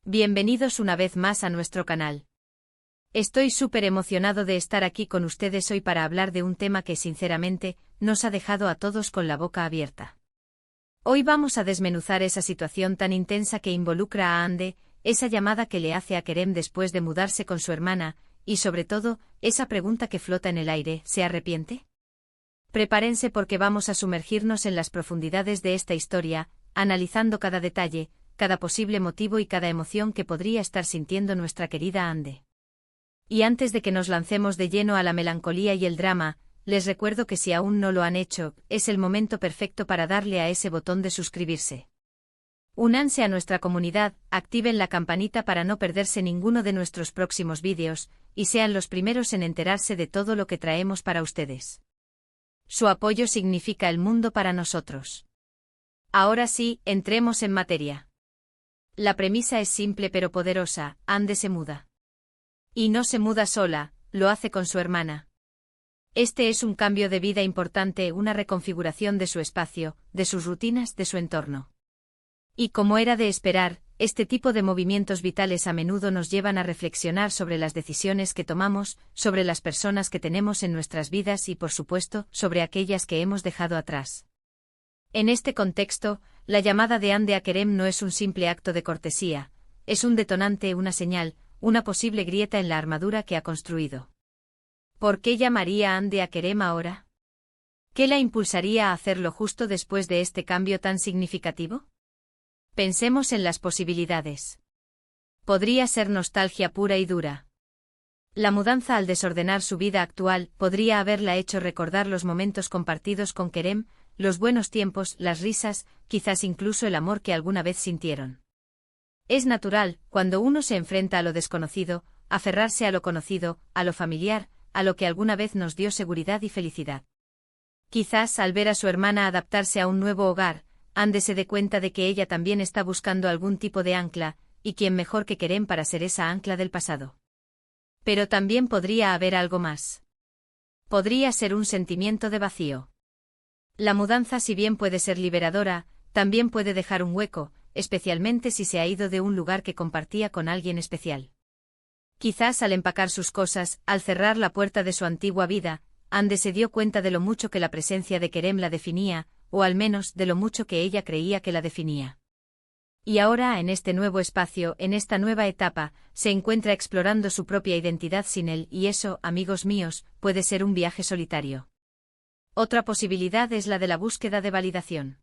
Bienvenidos una vez más a nuestro canal. Estoy súper emocionado de estar aquí con ustedes hoy para hablar de un tema que sinceramente nos ha dejado a todos con la boca abierta. Hoy vamos a desmenuzar esa situación tan intensa que involucra a Ande, esa llamada que le hace a Kerem después de mudarse con su hermana, y sobre todo, esa pregunta que flota en el aire: ¿se arrepiente? Prepárense porque vamos a sumergirnos en las profundidades de esta historia, analizando cada detalle, cada posible motivo y cada emoción que podría estar sintiendo nuestra querida Ande. Y antes de que nos lancemos de lleno a la melancolía y el drama, les recuerdo que si aún no lo han hecho, es el momento perfecto para darle a ese botón de suscribirse. Únanse a nuestra comunidad, activen la campanita para no perderse ninguno de nuestros próximos vídeos, y sean los primeros en enterarse de todo lo que traemos para ustedes. Su apoyo significa el mundo para nosotros. Ahora sí, entremos en materia. La premisa es simple pero poderosa: Ande se muda. Y no se muda sola, lo hace con su hermana. Este es un cambio de vida importante, una reconfiguración de su espacio, de sus rutinas, de su entorno. Y como era de esperar, este tipo de movimientos vitales a menudo nos llevan a reflexionar sobre las decisiones que tomamos, sobre las personas que tenemos en nuestras vidas y, por supuesto, sobre aquellas que hemos dejado atrás. En este contexto, la llamada de Ande a Kerem no es un simple acto de cortesía, es un detonante, una señal, una posible grieta en la armadura que ha construido. ¿Por qué llamaría Ande a Kerem ahora? ¿Qué la impulsaría a hacerlo justo después de este cambio tan significativo? Pensemos en las posibilidades. Podría ser nostalgia pura y dura. La mudanza, al desordenar su vida actual, podría haberla hecho recordar los momentos compartidos con Kerem, los buenos tiempos, las risas, quizás incluso el amor que alguna vez sintieron. Es natural, cuando uno se enfrenta a lo desconocido, aferrarse a lo conocido, a lo familiar, a lo que alguna vez nos dio seguridad y felicidad. Quizás al ver a su hermana adaptarse a un nuevo hogar, Ande se dé cuenta de que ella también está buscando algún tipo de ancla, y quién mejor que Kerem para ser esa ancla del pasado. Pero también podría haber algo más. Podría ser un sentimiento de vacío. La mudanza, si bien puede ser liberadora, también puede dejar un hueco, especialmente si se ha ido de un lugar que compartía con alguien especial. Quizás al empacar sus cosas, al cerrar la puerta de su antigua vida, Ande se dio cuenta de lo mucho que la presencia de Kerem la definía, o al menos de lo mucho que ella creía que la definía. Y ahora, en este nuevo espacio, en esta nueva etapa, se encuentra explorando su propia identidad sin él, y eso, amigos míos, puede ser un viaje solitario. Otra posibilidad es la de la búsqueda de validación.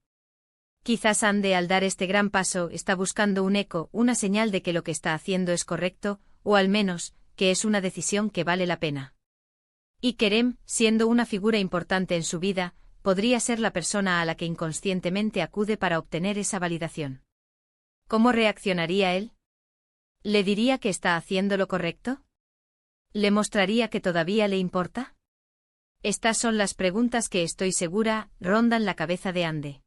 Quizás Ande, al dar este gran paso, está buscando un eco, una señal de que lo que está haciendo es correcto, o al menos, que es una decisión que vale la pena. Y Kerem, siendo una figura importante en su vida, podría ser la persona a la que inconscientemente acude para obtener esa validación. ¿Cómo reaccionaría él? ¿Le diría que está haciendo lo correcto? ¿Le mostraría que todavía le importa? Estas son las preguntas que estoy segura rondan la cabeza de Ande.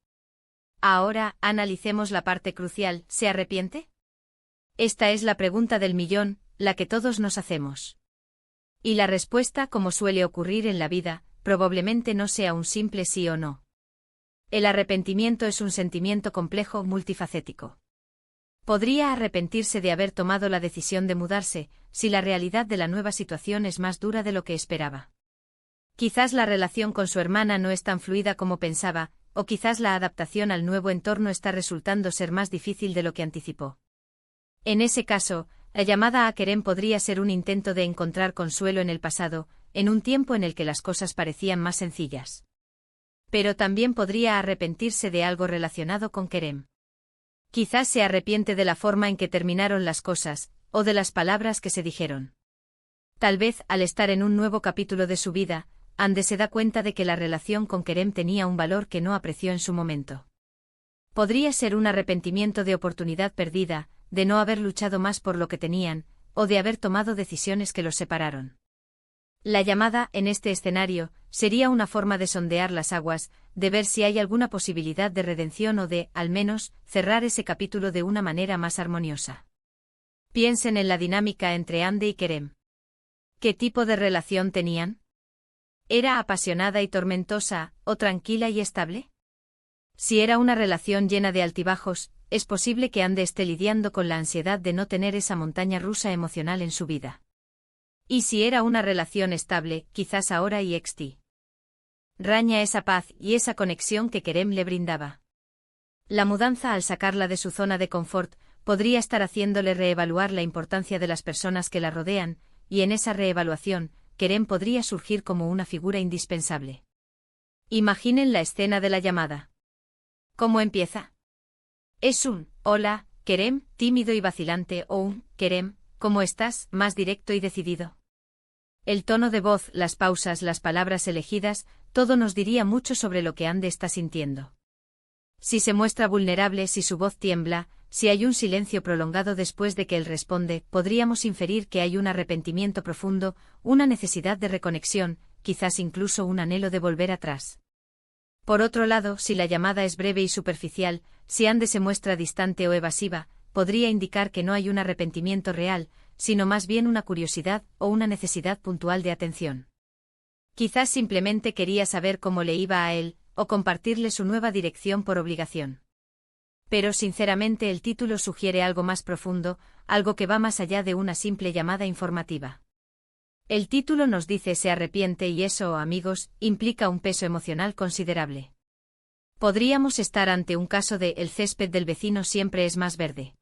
Ahora, analicemos la parte crucial: ¿se arrepiente? Esta es la pregunta del millón, la que todos nos hacemos. Y la respuesta, como suele ocurrir en la vida, probablemente no sea un simple sí o no. El arrepentimiento es un sentimiento complejo, multifacético. Podría arrepentirse de haber tomado la decisión de mudarse, si la realidad de la nueva situación es más dura de lo que esperaba. Quizás la relación con su hermana no es tan fluida como pensaba, o quizás la adaptación al nuevo entorno está resultando ser más difícil de lo que anticipó. En ese caso, la llamada a Kerem podría ser un intento de encontrar consuelo en el pasado, en un tiempo en el que las cosas parecían más sencillas. Pero también podría arrepentirse de algo relacionado con Kerem. Quizás se arrepiente de la forma en que terminaron las cosas, o de las palabras que se dijeron. Tal vez, al estar en un nuevo capítulo de su vida, Ande se da cuenta de que la relación con Kerem tenía un valor que no apreció en su momento. Podría ser un arrepentimiento de oportunidad perdida, de no haber luchado más por lo que tenían, o de haber tomado decisiones que los separaron. La llamada, en este escenario, sería una forma de sondear las aguas, de ver si hay alguna posibilidad de redención o de, al menos, cerrar ese capítulo de una manera más armoniosa. Piensen en la dinámica entre Ande y Kerem. ¿Qué tipo de relación tenían? ¿Era apasionada y tormentosa, o tranquila y estable? Si era una relación llena de altibajos, es posible que Ande esté lidiando con la ansiedad de no tener esa montaña rusa emocional en su vida. Y si era una relación estable, quizás ahora y raña esa paz y esa conexión que Kerem le brindaba. La mudanza, al sacarla de su zona de confort, podría estar haciéndole reevaluar la importancia de las personas que la rodean, y en esa reevaluación, Kerem podría surgir como una figura indispensable. Imaginen la escena de la llamada. ¿Cómo empieza? Es un «Hola, Kerem», tímido y vacilante, o un «Kerem, ¿cómo estás?», más directo y decidido. El tono de voz, las pausas, las palabras elegidas, todo nos diría mucho sobre lo que Ande está sintiendo. Si se muestra vulnerable, si su voz tiembla, si hay un silencio prolongado después de que él responde, podríamos inferir que hay un arrepentimiento profundo, una necesidad de reconexión, quizás incluso un anhelo de volver atrás. Por otro lado, si la llamada es breve y superficial, si Ande se muestra distante o evasiva, podría indicar que no hay un arrepentimiento real, sino más bien una curiosidad o una necesidad puntual de atención. Quizás simplemente quería saber cómo le iba a él, o compartirle su nueva dirección por obligación. Pero sinceramente el título sugiere algo más profundo, algo que va más allá de una simple llamada informativa. El título nos dice se arrepiente y eso, amigos, implica un peso emocional considerable. Podríamos estar ante un caso de «el césped del vecino siempre es más verde».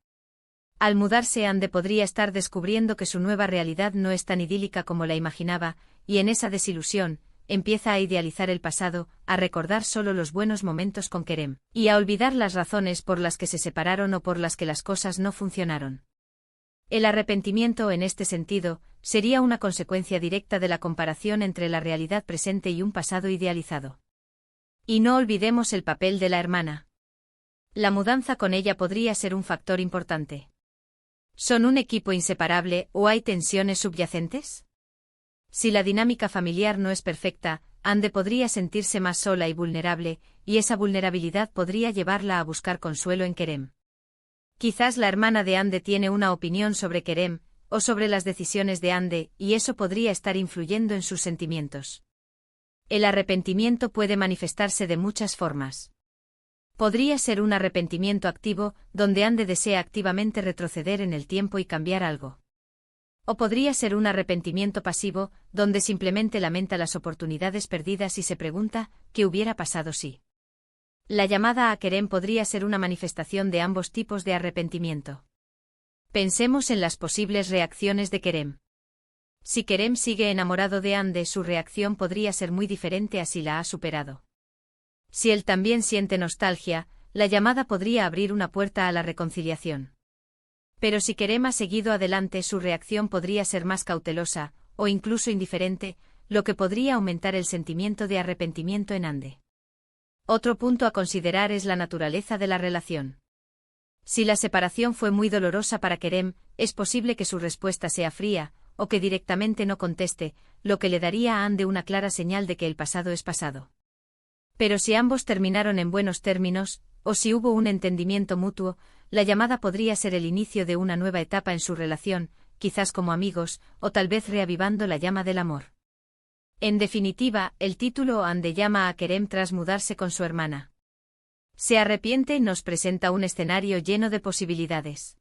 Al mudarse, Ande podría estar descubriendo que su nueva realidad no es tan idílica como la imaginaba, y en esa desilusión, empieza a idealizar el pasado, a recordar solo los buenos momentos con Kerem, y a olvidar las razones por las que se separaron o por las que las cosas no funcionaron. El arrepentimiento, en este sentido, sería una consecuencia directa de la comparación entre la realidad presente y un pasado idealizado. Y no olvidemos el papel de la hermana. La mudanza con ella podría ser un factor importante. ¿Son un equipo inseparable o hay tensiones subyacentes? Si la dinámica familiar no es perfecta, Ande podría sentirse más sola y vulnerable, y esa vulnerabilidad podría llevarla a buscar consuelo en Kerem. Quizás la hermana de Ande tiene una opinión sobre Kerem, o sobre las decisiones de Ande, y eso podría estar influyendo en sus sentimientos. El arrepentimiento puede manifestarse de muchas formas. Podría ser un arrepentimiento activo, donde Ande desea activamente retroceder en el tiempo y cambiar algo. O podría ser un arrepentimiento pasivo, donde simplemente lamenta las oportunidades perdidas y se pregunta, ¿qué hubiera pasado si? La llamada a Kerem podría ser una manifestación de ambos tipos de arrepentimiento. Pensemos en las posibles reacciones de Kerem. Si Kerem sigue enamorado de Ande, su reacción podría ser muy diferente a si la ha superado. Si él también siente nostalgia, la llamada podría abrir una puerta a la reconciliación. Pero si Kerem ha seguido adelante, su reacción podría ser más cautelosa, o incluso indiferente, lo que podría aumentar el sentimiento de arrepentimiento en Ande. Otro punto a considerar es la naturaleza de la relación. Si la separación fue muy dolorosa para Kerem, es posible que su respuesta sea fría, o que directamente no conteste, lo que le daría a Ande una clara señal de que el pasado es pasado. Pero si ambos terminaron en buenos términos, o si hubo un entendimiento mutuo, la llamada podría ser el inicio de una nueva etapa en su relación, quizás como amigos, o tal vez reavivando la llama del amor. En definitiva, el título Ande llama a Kerem tras mudarse con su hermana. Se arrepiente nos presenta un escenario lleno de posibilidades.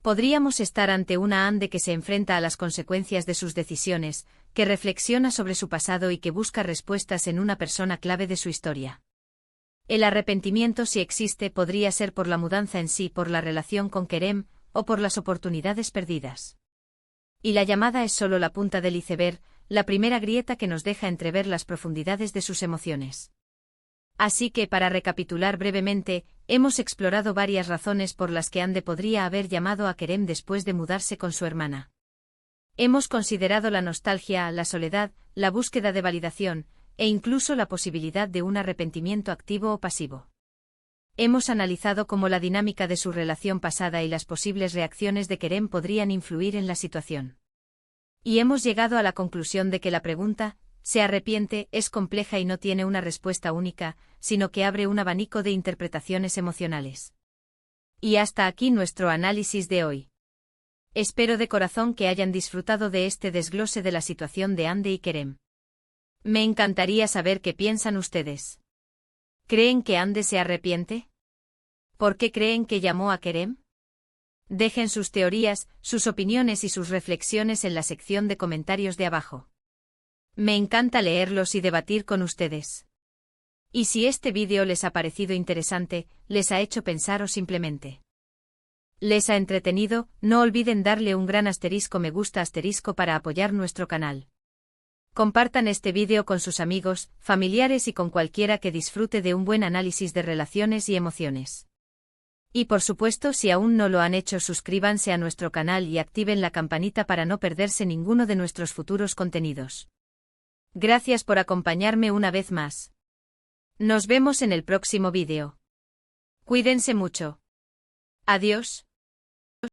Podríamos estar ante una Ande que se enfrenta a las consecuencias de sus decisiones, que reflexiona sobre su pasado y que busca respuestas en una persona clave de su historia. El arrepentimiento, si existe, podría ser por la mudanza en sí, por la relación con Kerem, o por las oportunidades perdidas. Y la llamada es solo la punta del iceberg, la primera grieta que nos deja entrever las profundidades de sus emociones. Así que, para recapitular brevemente, hemos explorado varias razones por las que Ande podría haber llamado a Kerem después de mudarse con su hermana. Hemos considerado la nostalgia, la soledad, la búsqueda de validación, e incluso la posibilidad de un arrepentimiento activo o pasivo. Hemos analizado cómo la dinámica de su relación pasada y las posibles reacciones de Kerem podrían influir en la situación. Y hemos llegado a la conclusión de que la pregunta, ¿se arrepiente?, es compleja y no tiene una respuesta única, sino que abre un abanico de interpretaciones emocionales. Y hasta aquí nuestro análisis de hoy. Espero de corazón que hayan disfrutado de este desglose de la situación de Ande y Kerem. Me encantaría saber qué piensan ustedes. ¿Creen que Ande se arrepiente? ¿Por qué creen que llamó a Kerem? Dejen sus teorías, sus opiniones y sus reflexiones en la sección de comentarios de abajo. Me encanta leerlos y debatir con ustedes. Y si este vídeo les ha parecido interesante, les ha hecho pensar o simplemente les ha entretenido, no olviden darle un gran asterisco me gusta asterisco para apoyar nuestro canal. Compartan este vídeo con sus amigos, familiares y con cualquiera que disfrute de un buen análisis de relaciones y emociones. Y por supuesto, si aún no lo han hecho, suscríbanse a nuestro canal y activen la campanita para no perderse ninguno de nuestros futuros contenidos. Gracias por acompañarme una vez más. Nos vemos en el próximo vídeo. Cuídense mucho. Adiós.